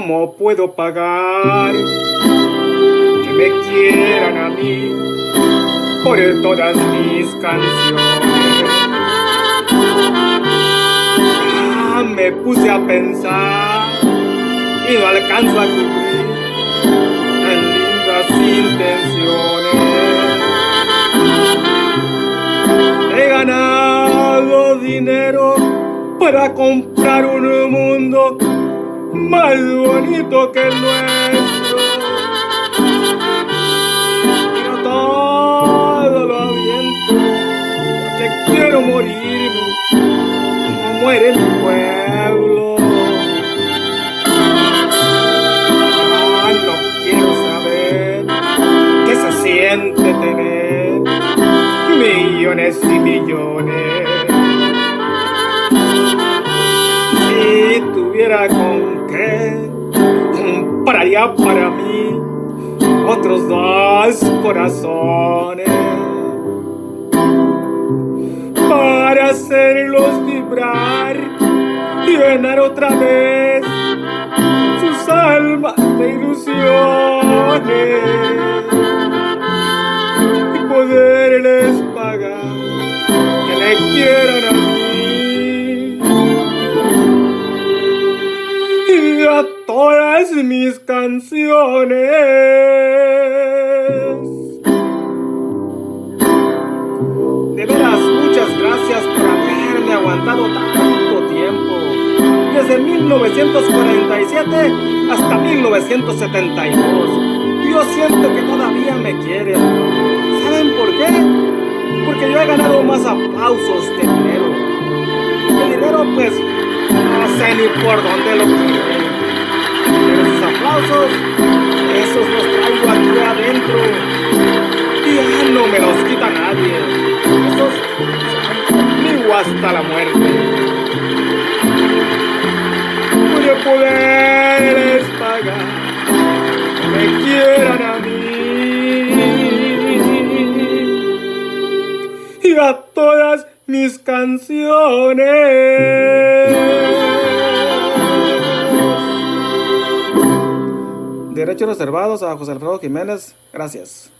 ¿cómo puedo pagar que me quieran a mí por todas mis canciones? Ya me puse a pensar y no alcanzo a cubrir tan lindas intenciones. He ganado dinero para comprar un mundo más bonito que el nuestro, pero todo lo aviento porque quiero morir como muere mi pueblo. No quiero saber qué se siente tener millones y millones. Si tuviera con qué, compraría para mí otros dos corazones para hacerlos vibrar, llenar otra vez sus almas de ilusiones y poderles pagar que le quieran a mí y a todas mis canciones. De veras, muchas gracias por haberme aguantado tanto tiempo, desde 1947 hasta 1972. Yo siento que todavía me quieren. ¿Saben por qué? Porque yo he ganado más aplausos que dinero. El dinero, pues, no sé ni por dónde lo quieren. Pero sus aplausos, esos los traigo aquí adentro y ya no me los quita nadie. Esos son conmigo hasta la muerte. Voy a poderles pagar que me quieran a mí y a todas mis canciones. Derechos reservados a José Alfredo Jiménez. Gracias.